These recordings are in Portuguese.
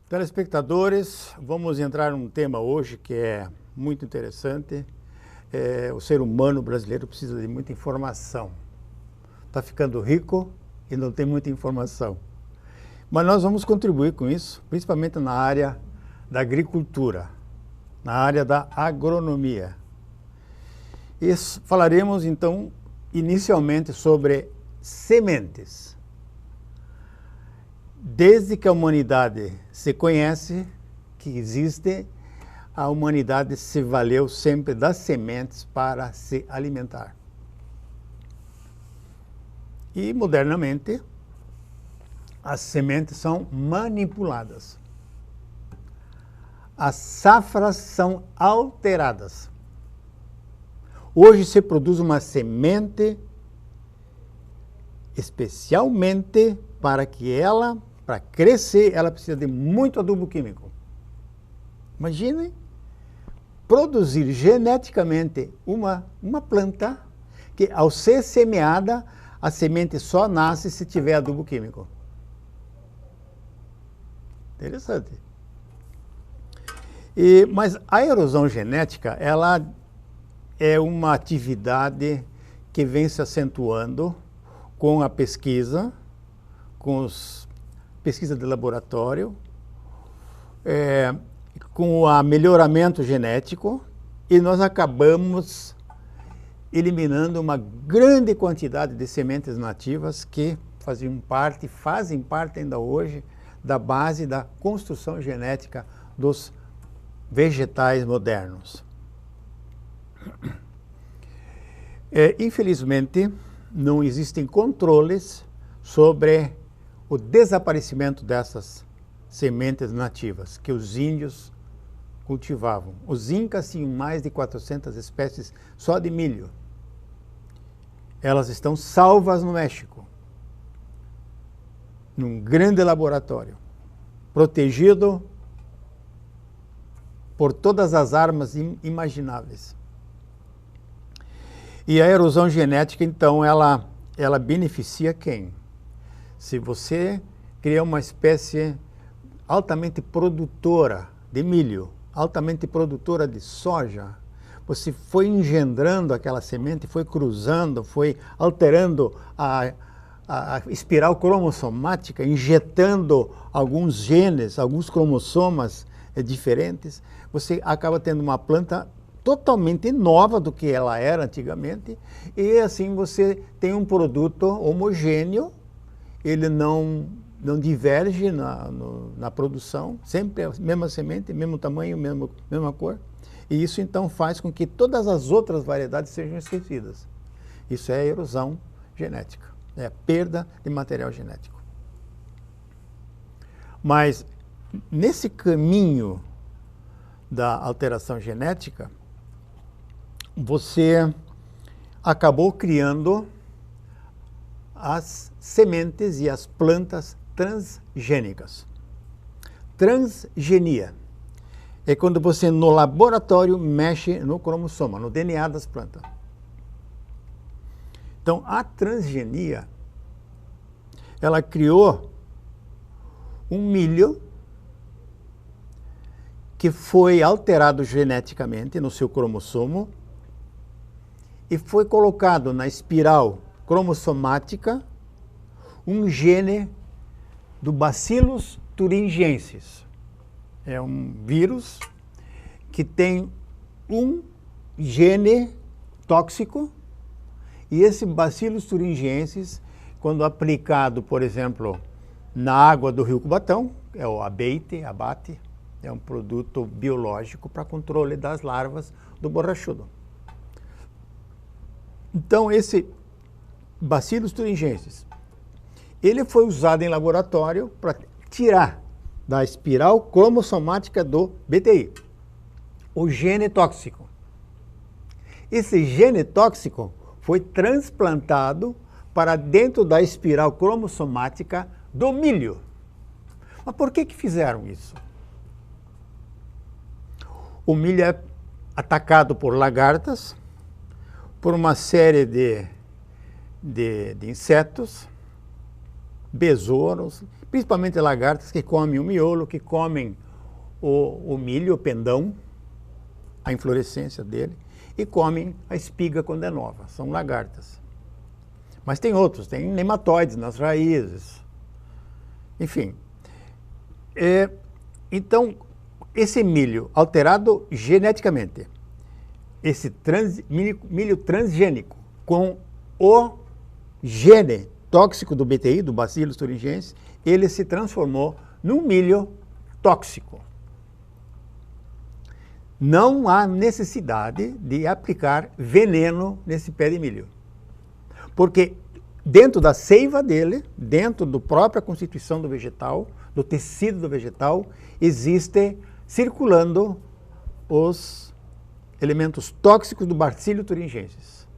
Telespectadores, vamos entrar num tema hoje que é muito interessante. O ser humano brasileiro precisa de muita informação. Está ficando rico e não tem muita informação. Mas nós vamos contribuir com isso, principalmente na área da agricultura, na área da agronomia. Falaremos então inicialmente sobre sementes. Desde que a humanidade se conhece, que existe, a humanidade se valeu sempre das sementes para se alimentar. E, modernamente, as sementes são manipuladas. As safras são alteradas. Hoje se produz uma semente especialmente para que para crescer, ela precisa de muito adubo químico. Imagine produzir geneticamente uma planta que, ao ser semeada, a semente só nasce se tiver adubo químico. Interessante. Mas a erosão genética, ela é uma atividade que vem se acentuando com a pesquisa, pesquisa de laboratório, com o melhoramento genético, e nós acabamos eliminando uma grande quantidade de sementes nativas que fazem parte ainda hoje da base da construção genética dos vegetais modernos. Infelizmente, não existem controles sobre o desaparecimento dessas sementes nativas que os índios cultivavam. Os incas tinham mais de 400 espécies só de milho. Elas estão salvas no México, num grande laboratório, protegido por todas as armas imagináveis. E a erosão genética, então, ela beneficia quem? Se você cria uma espécie altamente produtora de milho, altamente produtora de soja, você foi engendrando aquela semente, foi cruzando, foi alterando a espiral cromossomática, injetando alguns genes, alguns cromossomas diferentes, você acaba tendo uma planta totalmente nova do que ela era antigamente, e assim você tem um produto homogêneo, ele não diverge na produção, sempre a mesma semente, mesmo tamanho, mesma cor, e isso então faz com que todas as outras variedades sejam esquecidas. Isso é erosão genética, é a perda de material genético. Mas nesse caminho da alteração genética, você acabou criando as sementes e as plantas transgênicas. Transgenia é quando você no laboratório mexe no cromossoma, no DNA das plantas. Então, a transgenia, ela criou um milho que foi alterado geneticamente no seu cromossomo e foi colocado na espiral cromossomática um gene do Bacillus thuringiensis. É um vírus que tem um gene tóxico, e esse Bacillus thuringiensis, quando aplicado, por exemplo, na água do rio Cubatão, é o abate, é um produto biológico para controle das larvas do borrachudo. Então, esse Bacillus thuringiensis, ele foi usado em laboratório para tirar da espiral cromossomática do BTI o gene tóxico. Esse gene tóxico foi transplantado para dentro da espiral cromossomática do milho. Mas por que fizeram isso? O milho é atacado por lagartas, por uma série de insetos, besouros, principalmente lagartas que comem o miolo, que comem o milho, o pendão, a inflorescência dele, e comem a espiga quando é nova. São lagartas. Mas tem outros, tem nematóides nas raízes. Enfim. Então, esse milho alterado geneticamente, esse milho transgênico, com o gene tóxico do BTI, do Bacillus thuringiensis, ele se transformou num milho tóxico. Não há necessidade de aplicar veneno nesse pé de milho. Porque dentro da seiva dele, dentro da própria constituição do vegetal, do tecido do vegetal, existe circulando os elementos tóxicos do Bacillus thuringiensis.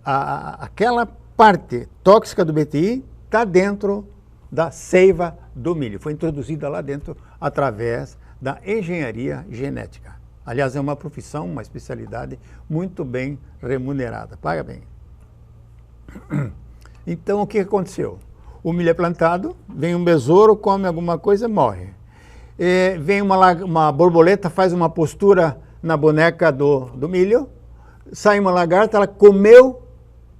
Aquela parte tóxica do BTI está dentro da seiva do milho. Foi introduzida lá dentro através da engenharia genética. Aliás, é uma profissão, uma especialidade muito bem remunerada. Paga bem. Então, o que aconteceu? O milho é plantado, vem um besouro, come alguma coisa, morre. Vem uma borboleta, faz uma postura na boneca do milho, sai uma lagarta, ela comeu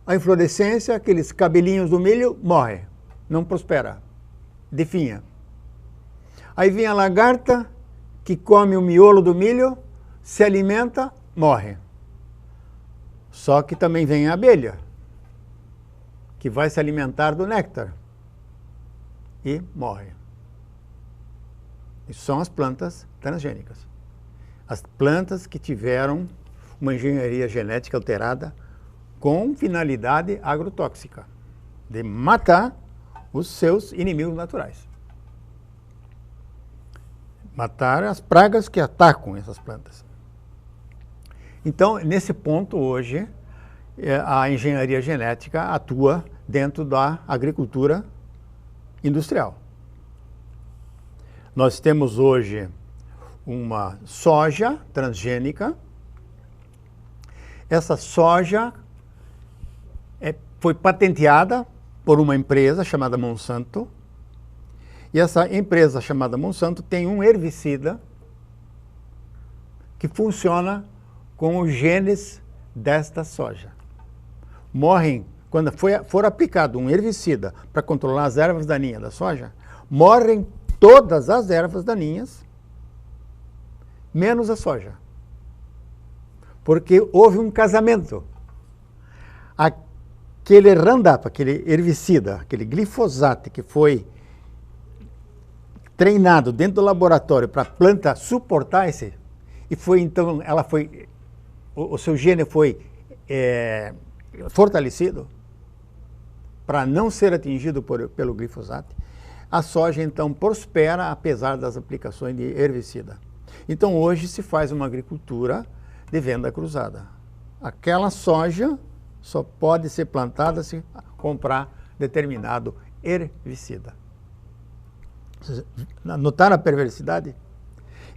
a inflorescência, aqueles cabelinhos do milho, morre. Não prospera. Definha. Aí vem a lagarta, que come o miolo do milho, se alimenta, morre. Só que também vem a abelha, que vai se alimentar do néctar e morre. Isso são as plantas transgênicas. As plantas que tiveram uma engenharia genética alterada com finalidade agrotóxica, de matar os seus inimigos naturais. Matar as pragas que atacam essas plantas. Então, nesse ponto, hoje, a engenharia genética atua dentro da agricultura industrial. Nós temos hoje uma soja transgênica. Essa soja foi patenteada por uma empresa chamada Monsanto. E essa empresa chamada Monsanto tem um herbicida que funciona com os genes desta soja. Morrem, quando for aplicado um herbicida para controlar as ervas daninhas da soja, morrem todas as ervas daninhas, menos a soja. Porque houve um casamento. Aquele Roundup, aquele herbicida, aquele glifosato que foi treinado dentro do laboratório para a planta suportar esse, e foi então, o seu gene foi fortalecido para não ser atingido pelo glifosato, a soja então prospera apesar das aplicações de herbicida. Então hoje se faz uma agricultura de venda cruzada. Aquela soja só pode ser plantada se comprar determinado herbicida. Notaram a perversidade?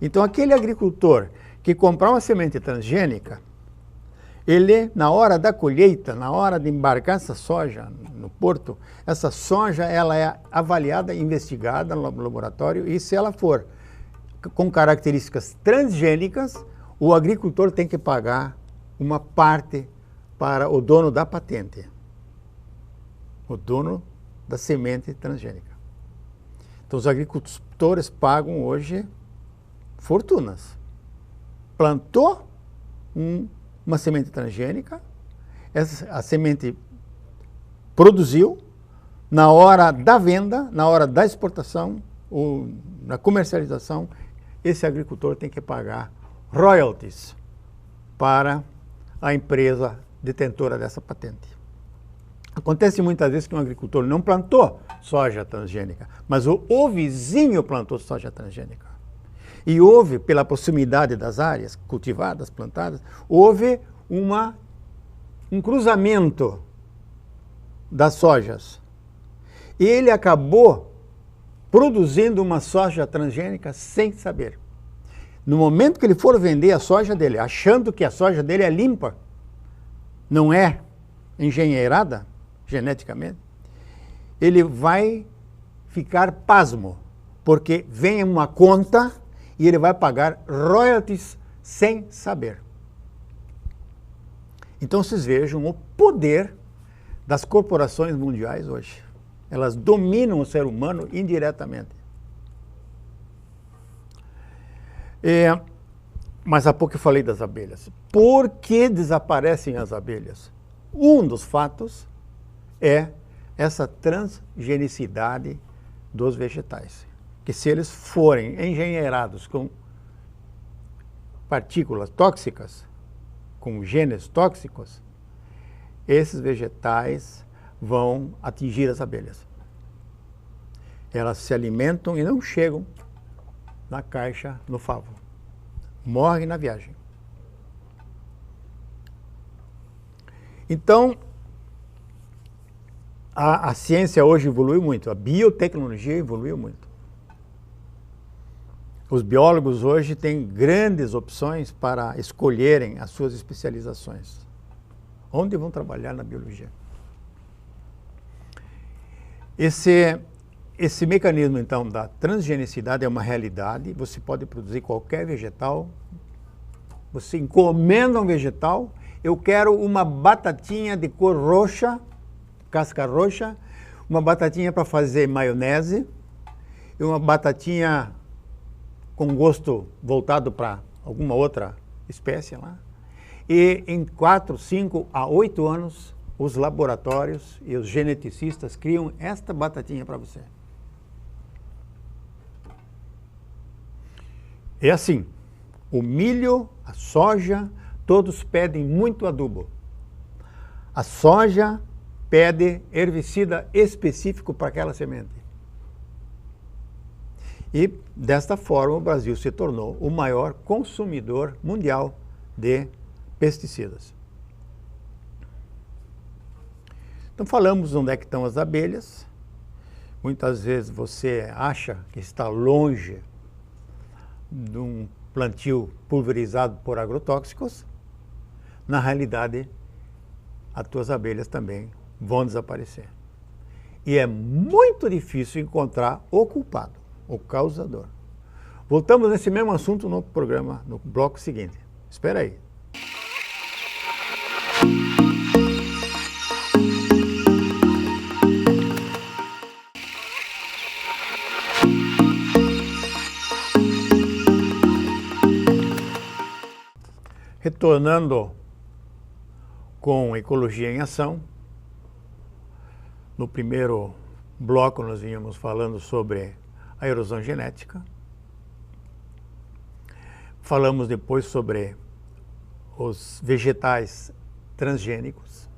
Então aquele agricultor que comprar uma semente transgênica, ele, na hora da colheita, na hora de embarcar essa soja no porto, essa soja ela é avaliada, investigada no laboratório, e se ela for com características transgênicas, o agricultor tem que pagar uma parte para o dono da patente, o dono da semente transgênica. Então os agricultores pagam hoje fortunas. Plantou uma semente transgênica, a semente produziu, na hora da venda, na hora da exportação, ou na comercialização, esse agricultor tem que pagar royalties para a empresa detentora dessa patente. Acontece muitas vezes que um agricultor não plantou soja transgênica, mas o vizinho plantou soja transgênica. E houve, pela proximidade das áreas cultivadas, plantadas, houve um cruzamento das sojas. E ele acabou produzindo uma soja transgênica sem saber. No momento que ele for vender a soja dele, achando que a soja dele é limpa, não é engenheirada geneticamente, ele vai ficar pasmo, porque vem uma conta e ele vai pagar royalties sem saber. Então vocês vejam o poder das corporações mundiais hoje. Elas dominam o ser humano indiretamente. Mas há pouco eu falei das abelhas. Por que desaparecem as abelhas? Um dos fatos é essa transgenicidade dos vegetais. Que se eles forem engenheirados com partículas tóxicas, com genes tóxicos, esses vegetais vão atingir as abelhas. Elas se alimentam e não chegam na caixa, no favo. Morrem na viagem. Então, a ciência hoje evoluiu muito, a biotecnologia evoluiu muito. Os biólogos hoje têm grandes opções para escolherem as suas especializações. Onde vão trabalhar na biologia? Esse mecanismo, então, da transgenicidade é uma realidade. Você pode produzir qualquer vegetal. Você encomenda um vegetal. Eu quero uma batatinha de cor roxa, casca roxa, uma batatinha para fazer maionese, e uma batatinha com gosto voltado para alguma outra espécie lá. E em 4, 5 a 8 anos, os laboratórios e os geneticistas criam esta batatinha para você. É assim, o milho, a soja, todos pedem muito adubo. A soja pede herbicida específico para aquela semente. E, desta forma, o Brasil se tornou o maior consumidor mundial de pesticidas. Então, falamos onde é que estão as abelhas. Muitas vezes você acha que está longe de um plantio pulverizado por agrotóxicos. Na realidade, as tuas abelhas também vão desaparecer. E é muito difícil encontrar o culpado, o causador. Voltamos nesse mesmo assunto no programa, no bloco seguinte. Espera aí. Retornando com Ecologia em Ação, no primeiro bloco nós vínhamos falando sobre a erosão genética. Falamos depois sobre os vegetais transgênicos.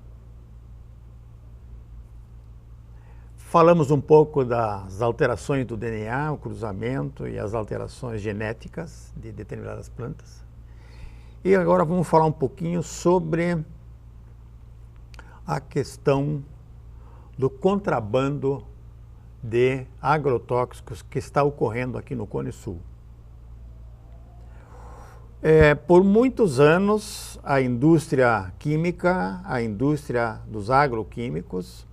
Falamos um pouco das alterações do DNA, o cruzamento e as alterações genéticas de determinadas plantas. E agora vamos falar um pouquinho sobre a questão do contrabando de agrotóxicos que está ocorrendo aqui no Cone Sul. Por muitos anos, a indústria química, a indústria dos agroquímicos,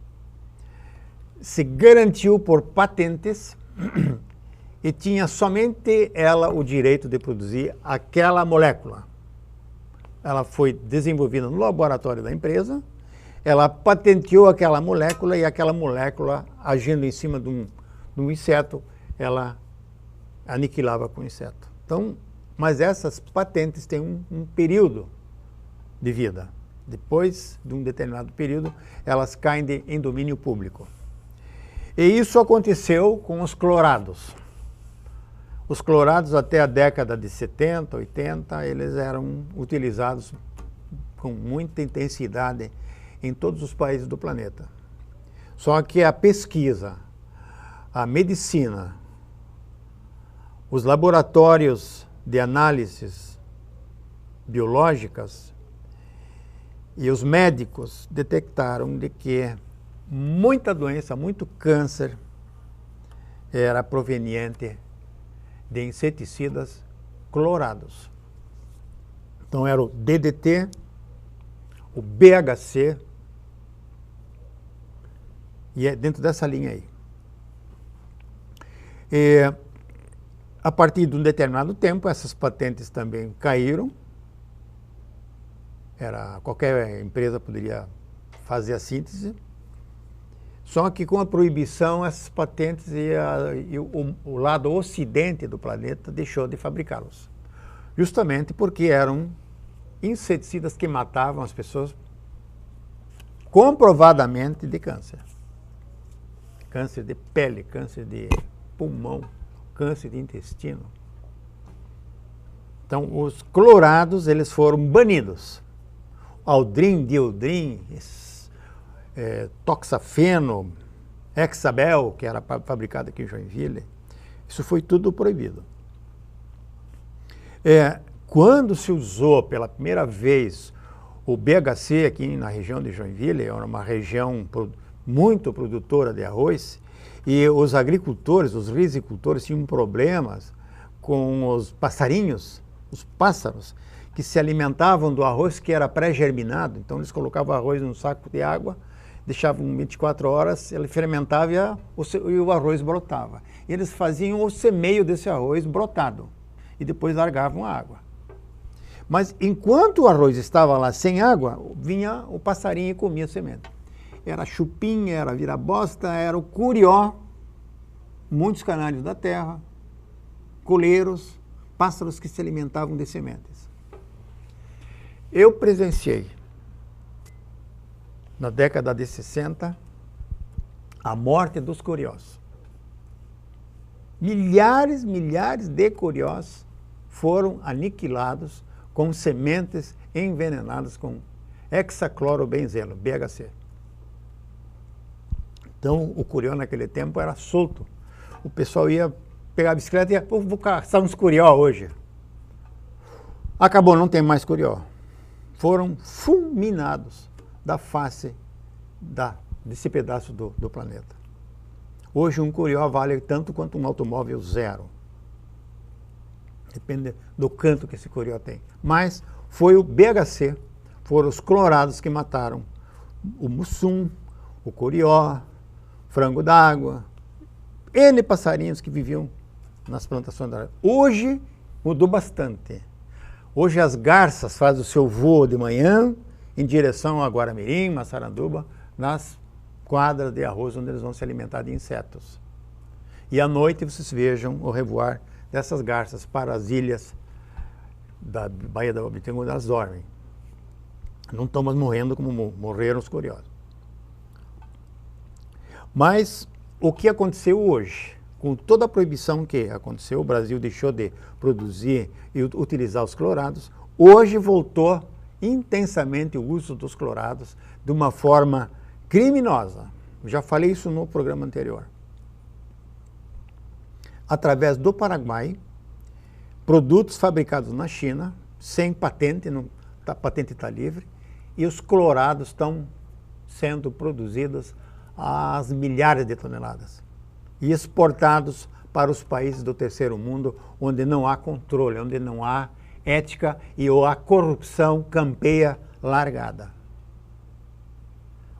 se garantiu por patentes e tinha somente ela o direito de produzir aquela molécula. Ela foi desenvolvida no laboratório da empresa, ela patenteou aquela molécula e aquela molécula, agindo em cima de um inseto, ela aniquilava com o inseto. Então, mas essas patentes têm um período de vida. Depois de um determinado período, elas caem em domínio público. E isso aconteceu com os clorados. Os clorados, até a década de 70, 80, eles eram utilizados com muita intensidade em todos os países do planeta. Só que a pesquisa, a medicina, os laboratórios de análises biológicas e os médicos detectaram de que muita doença, muito câncer era proveniente de inseticidas clorados. Então era o DDT, o BHC, e é dentro dessa linha aí. E, a partir de um determinado tempo, essas patentes também caíram. Qualquer empresa poderia fazer a síntese. Só que com a proibição, essas patentes e o lado ocidente do planeta deixou de fabricá-los. Justamente porque eram inseticidas que matavam as pessoas comprovadamente de câncer. Câncer de pele, câncer de pulmão, câncer de intestino. Então, os clorados, eles foram banidos. Aldrin, dieldrin, toxafeno, hexabel, que era fabricado aqui em Joinville, isso foi tudo proibido. Quando se usou pela primeira vez o BHC aqui na região de Joinville, era uma região muito produtora de arroz, e os agricultores, os rizicultores tinham problemas com os passarinhos, os pássaros, que se alimentavam do arroz que era pré-germinado. Então eles colocavam o arroz num saco de água, deixavam 24 horas, ele fermentava e o arroz brotava. E eles faziam o semeio desse arroz brotado e depois largavam a água. Mas enquanto o arroz estava lá sem água, vinha o passarinho e comia a semente. Era chupim, era vira-bosta, era o curió, muitos canários da terra, coleiros, pássaros que se alimentavam de sementes. Eu presenciei, na década de 60, a morte dos curiós. Milhares de curiós foram aniquilados com sementes envenenadas com hexaclorobenzeno, BHC. Então, o curió naquele tempo era solto. O pessoal ia pegar a bicicleta e ia, vou caçar uns curió hoje. Acabou, não tem mais curió. Foram fulminados da face desse pedaço do planeta. Hoje um curió vale tanto quanto um automóvel zero. Depende do canto que esse curió tem. Mas foi o BHC, foram os clorados que mataram o mussum, o curió, frango d'água, N passarinhos que viviam nas plantações da área. Hoje mudou bastante. Hoje as garças fazem o seu voo de manhã em direção a Guaramirim, Massaranduba, nas quadras de arroz onde eles vão se alimentar de insetos. E à noite vocês vejam o revoar dessas garças para as ilhas da Baía da Uabitinga, onde elas dormem. Não estão mais morrendo como morreram os curiós. Mas o que aconteceu hoje? Com toda a proibição que aconteceu, o Brasil deixou de produzir e utilizar os clorados, hoje voltou intensamente o uso dos clorados de uma forma criminosa. Eu já falei isso no programa anterior. Através do Paraguai, produtos fabricados na China, sem patente, a patente está livre, e os clorados estão sendo produzidos às milhares de toneladas e exportados para os países do terceiro mundo, onde não há controle, onde não há ética e a corrupção campeia largada.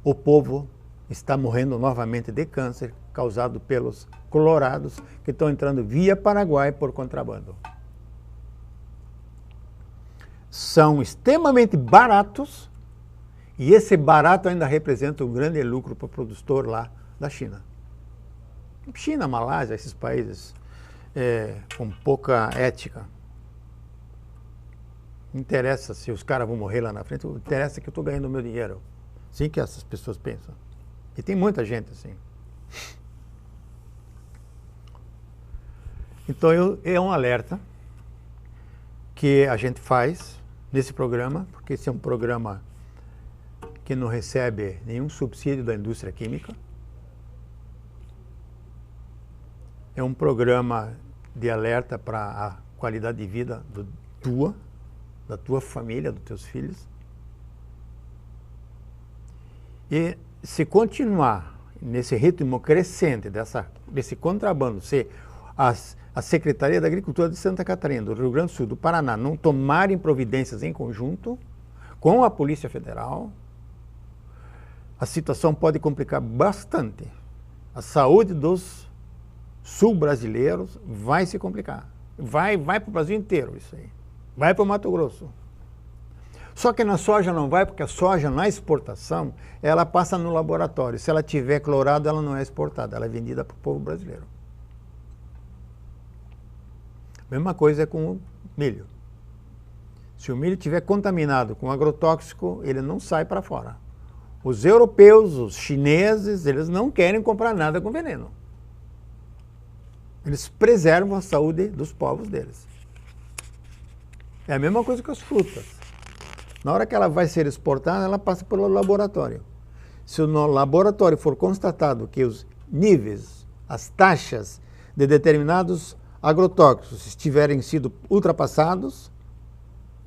O povo está morrendo novamente de câncer causado pelos clorados que estão entrando via Paraguai por contrabando. São extremamente baratos e esse barato ainda representa um grande lucro para o produtor lá da China. China, Malásia, esses países com pouca ética. Não interessa se os caras vão morrer lá na frente, interessa que eu estou ganhando o meu dinheiro. Assim que essas pessoas pensam. E tem muita gente assim. Então é um alerta que a gente faz nesse programa, porque esse é um programa que não recebe nenhum subsídio da indústria química. É um programa de alerta para a qualidade de vida da tua família, dos teus filhos. E se continuar nesse ritmo crescente desse contrabando, se a Secretaria da Agricultura de Santa Catarina, do Rio Grande do Sul, do Paraná, não tomarem providências em conjunto com a Polícia Federal, a situação pode complicar bastante a saúde dos sul brasileiros, vai se complicar. Vai para o Brasil inteiro isso aí. Vai para o Mato Grosso. Só que na soja não vai, porque a soja na exportação, ela passa no laboratório. Se ela tiver clorado, ela não é exportada, ela é vendida para o povo brasileiro. Mesma coisa é com o milho. Se o milho estiver contaminado com agrotóxico, ele não sai para fora. Os europeus, os chineses, eles não querem comprar nada com veneno. Eles preservam a saúde dos povos deles. É a mesma coisa que as frutas. Na hora que ela vai ser exportada, ela passa pelo laboratório. Se no laboratório for constatado que os níveis, as taxas de determinados agrotóxicos tiverem sido ultrapassados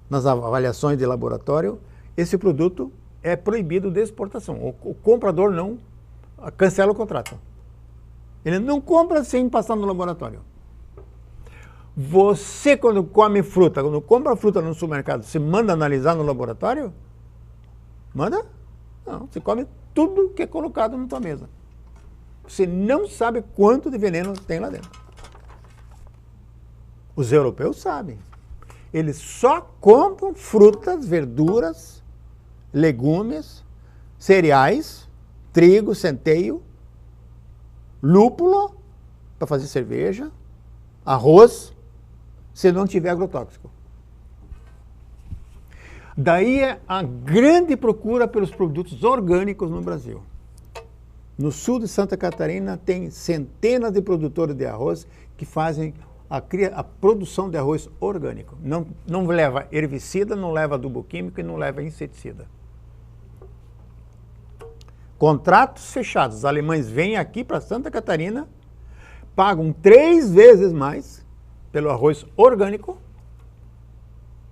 nas avaliações de laboratório, esse produto é proibido de exportação. O comprador não cancela o contrato. Ele não compra sem passar no laboratório. Você, quando come fruta, quando compra fruta no supermercado, você manda analisar no laboratório? Manda? Não, você come tudo que é colocado na tua mesa. Você não sabe quanto de veneno tem lá dentro. Os europeus sabem. Eles só compram frutas, verduras, legumes, cereais, trigo, centeio, lúpulo, para fazer cerveja, arroz, se não tiver agrotóxico. Daí é a grande procura pelos produtos orgânicos no Brasil. No sul de Santa Catarina tem centenas de produtores de arroz que fazem a produção de arroz orgânico. Não leva herbicida, não leva adubo químico e não leva inseticida. Contratos fechados. Os alemães vêm aqui para Santa Catarina, pagam 3 vezes mais pelo arroz orgânico,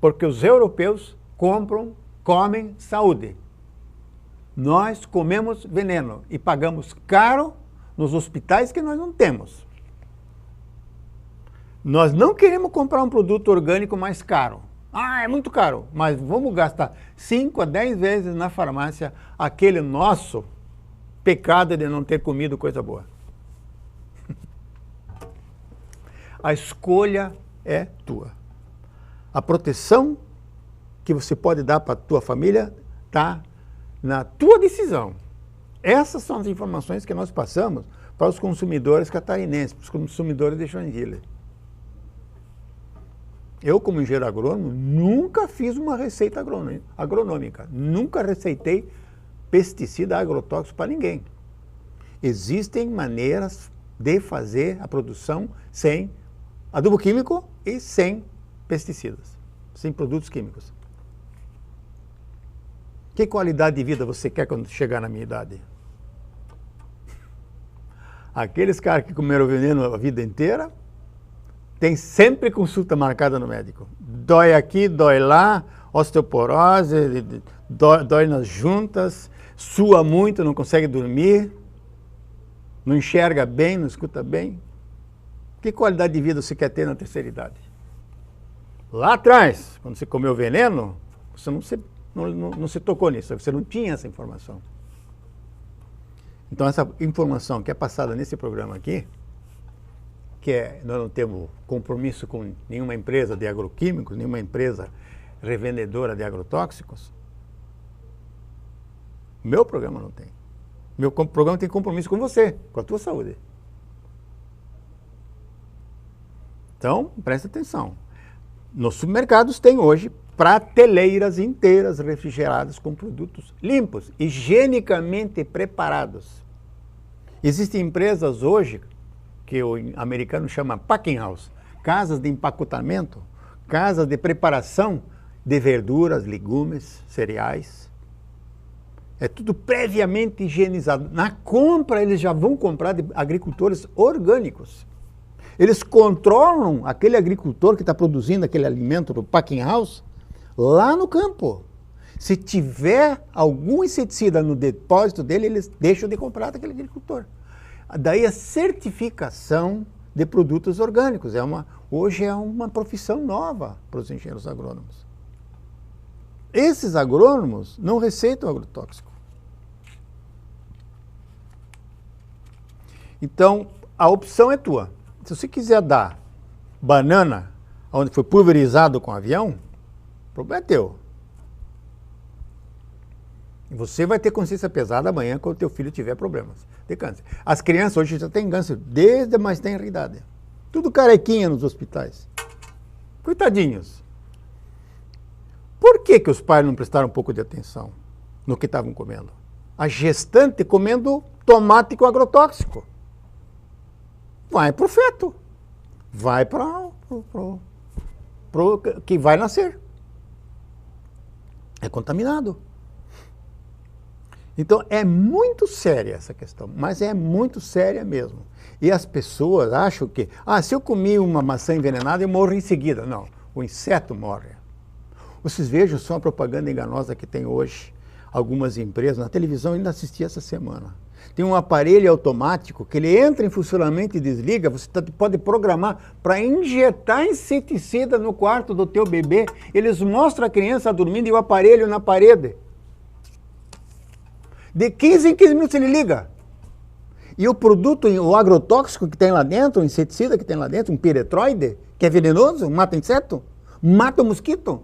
porque os europeus comem saúde. Nós comemos veneno e pagamos caro nos hospitais que nós não temos. Nós não queremos comprar um produto orgânico mais caro. Ah, é muito caro, mas vamos gastar 5 a 10 vezes na farmácia aquele nosso pecado de não ter comido coisa boa. A escolha é tua. A proteção que você pode dar para a tua família está na tua decisão. Essas são as informações que nós passamos para os consumidores catarinenses, para os consumidores de Joinville. Eu, como engenheiro agrônomo, nunca fiz uma receita agronômica. Nunca receitei pesticida agrotóxico para ninguém. Existem maneiras de fazer a produção sem adubo químico e sem pesticidas, sem produtos químicos. Que qualidade de vida você quer quando chegar na minha idade? Aqueles caras que comeram veneno a vida inteira, tem sempre consulta marcada no médico. Dói aqui, dói lá, osteoporose, dói nas juntas, sua muito, não consegue dormir, não enxerga bem, não escuta bem. Que qualidade de vida você quer ter na terceira idade? Lá atrás, quando você comeu veneno, você não se tocou nisso, você não tinha essa informação. Então essa informação que é passada nesse programa aqui, nós não temos compromisso com nenhuma empresa de agroquímicos, nenhuma empresa revendedora de agrotóxicos. Meu programa não tem. Meu programa tem compromisso com você, com a tua saúde. Então, presta atenção. Nos supermercados tem hoje prateleiras inteiras refrigeradas com produtos limpos, higienicamente preparados. Existem empresas hoje que o americano chama packing house, casas de empacotamento, casas de preparação de verduras, legumes, cereais. É tudo previamente higienizado. Na compra, eles já vão comprar de agricultores orgânicos. Eles controlam aquele agricultor que está produzindo aquele alimento do packing house lá no campo. Se tiver algum inseticida no depósito dele, eles deixam de comprar daquele agricultor. Daí a certificação de produtos orgânicos. Hoje é uma profissão nova para os engenheiros agrônomos. Esses agrônomos não receitam agrotóxico. Então, a opção é tua. Se você quiser dar banana, onde foi pulverizado com avião, o problema é teu. E você vai ter consciência pesada amanhã quando o teu filho tiver problemas de câncer. As crianças hoje já têm câncer desde a mais tenra idade. Tudo carequinha nos hospitais. Coitadinhos. Por que os pais não prestaram um pouco de atenção no que estavam comendo? A gestante comendo tomate com agrotóxico. Vai pro feto. Vai pro que vai nascer. É contaminado. Então, é muito séria essa questão, mas é muito séria mesmo. E as pessoas acham que, se eu comi uma maçã envenenada, eu morro em seguida. Não, o inseto morre. Vocês vejam só a propaganda enganosa que tem hoje. Algumas empresas, na televisão, ainda assisti essa semana. Tem um aparelho automático que ele entra em funcionamento e desliga, você pode programar para injetar inseticida no quarto do teu bebê. Eles mostram a criança dormindo e o aparelho na parede. De 15 em 15 minutos ele liga. E o produto, o agrotóxico que tem lá dentro, o inseticida que tem lá dentro, um piretroide, que é venenoso, mata inseto, mata o mosquito,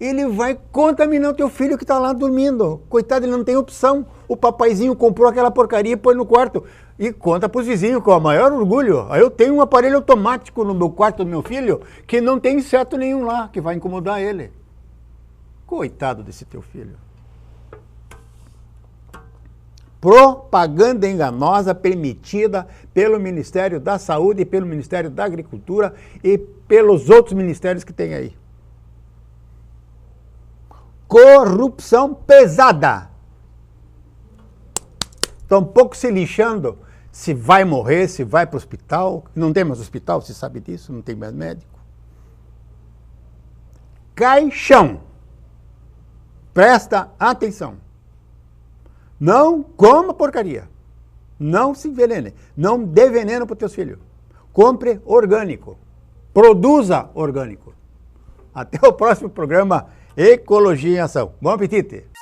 ele vai contaminar o teu filho que está lá dormindo. Coitado, ele não tem opção. O papaizinho comprou aquela porcaria e põe no quarto. E conta para os vizinhos com o maior orgulho. Eu tenho um aparelho automático no meu quarto do meu filho que não tem inseto nenhum lá, que vai incomodar ele. Coitado desse teu filho. Propaganda enganosa permitida pelo Ministério da Saúde e pelo Ministério da Agricultura e pelos outros ministérios que tem aí. Corrupção pesada. Estão um pouco se lixando se vai morrer, se vai para o hospital. Não tem mais hospital, você sabe disso, não tem mais médico. Caixão. Presta atenção. Não coma porcaria. Não se envenene. Não dê veneno para os teus filhos. Compre orgânico. Produza orgânico. Até o próximo programa Ecologia em Ação. Bom apetite!